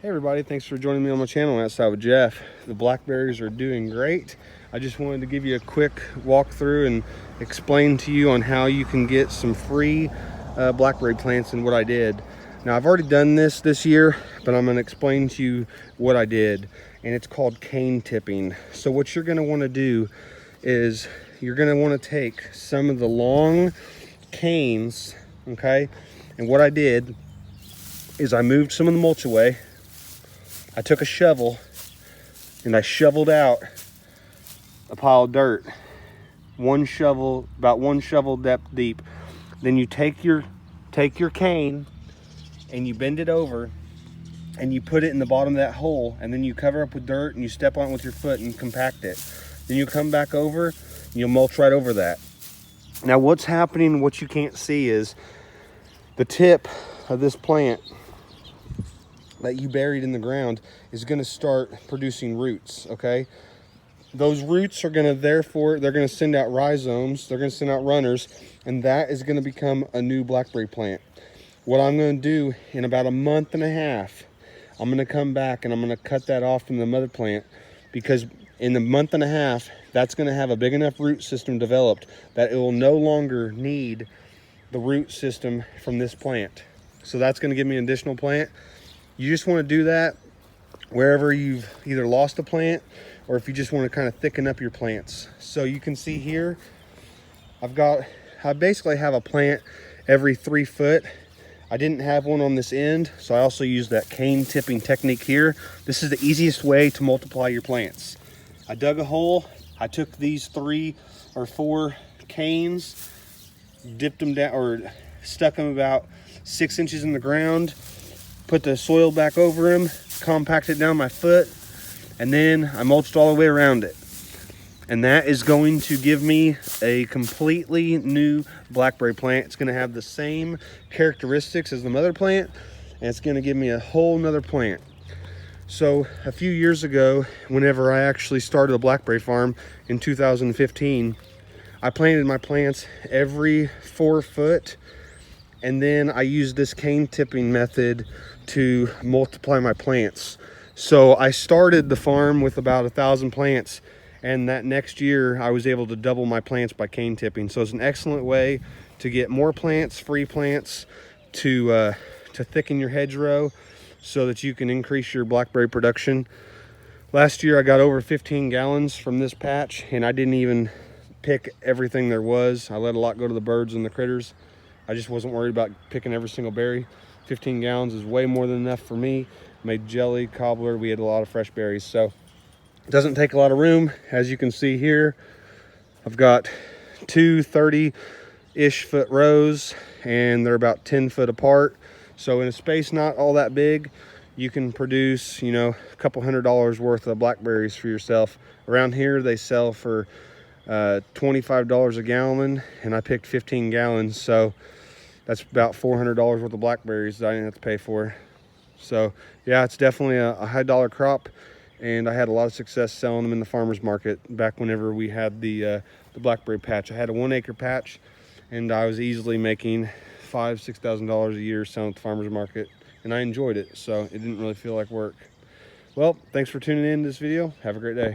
Hey everybody, thanks for joining me on my channel. Outside with Jeff. The blackberries are doing great. I just wanted to give you a quick walkthrough and explain to you on how you can get some free blackberry plants and what I did. Now I've already done this year, but I'm going to explain to you what I did, and it's called cane tipping. So what you're going to want to do is you're going to want to take some of the long canes, okay, and what I did is I moved some of the mulch away. I took a shovel and I shoveled out a pile of dirt, about one shovel depth deep. Then you take your cane and you bend it over and you put it in the bottom of that hole, and then you cover up with dirt and you step on it with your foot and compact it. Then you come back over and you'll mulch right over that. Now what's happening, what you can't see, is the tip of this plant that you buried in the ground is going to start producing roots, okay? Those roots are going to, therefore, they're going to send out rhizomes, they're going to send out runners, and that is going to become a new blackberry plant. What I'm going to do in about a month and a half, I'm going to come back and I'm going to cut that off from the mother plant, because in the month and a half, that's going to have a big enough root system developed that it will no longer need the root system from this plant. So that's going to give me an additional plant. You just want to do that wherever you've either lost a plant or if you just want to kind of thicken up your plants. So you can see here, I basically have a plant every 3 foot. I didn't have one on this end, so I also used that cane tipping technique here. This is the easiest way to multiply your plants. I dug a hole, I took these 3 or 4 canes, dipped them down or stuck them about 6 inches in the ground, put the soil back over them, compacted down my foot, and then I mulched all the way around it. And that is going to give me a completely new blackberry plant. It's going to have the same characteristics as the mother plant, and it's going to give me a whole nother plant. So a few years ago, whenever I actually started a blackberry farm in 2015, I planted my plants every 4 foot, and then I used this cane tipping method to multiply my plants. So I started the farm with about 1,000 plants, and that next year I was able to double my plants by cane tipping. So it's an excellent way to get more plants, free plants, to thicken your hedgerow so that you can increase your blackberry production. Last year I got over 15 gallons from this patch, and I didn't even pick everything there was. I let a lot go to the birds and the critters. I just wasn't worried about picking every single berry. 15 gallons is way more than enough for me. Made jelly, cobbler, we had a lot of fresh berries. So it doesn't take a lot of room. As you can see here, I've got 2 30-ish foot rows, and they're about 10 foot apart. So in a space not all that big, you can produce, you know, a couple $100 worth of blackberries for yourself. Around here they sell for $25 a gallon, and I picked 15 gallons, so that's about $400 worth of blackberries that I didn't have to pay for. So yeah, it's definitely a high dollar crop, and I had a lot of success selling them in the farmers market back whenever we had the blackberry patch. I had a 1 acre patch, and I was easily making $5,000–6,000 a year selling at the farmers market, and I enjoyed it, so it didn't really feel like work. Well, thanks for tuning in to this video. Have a great day.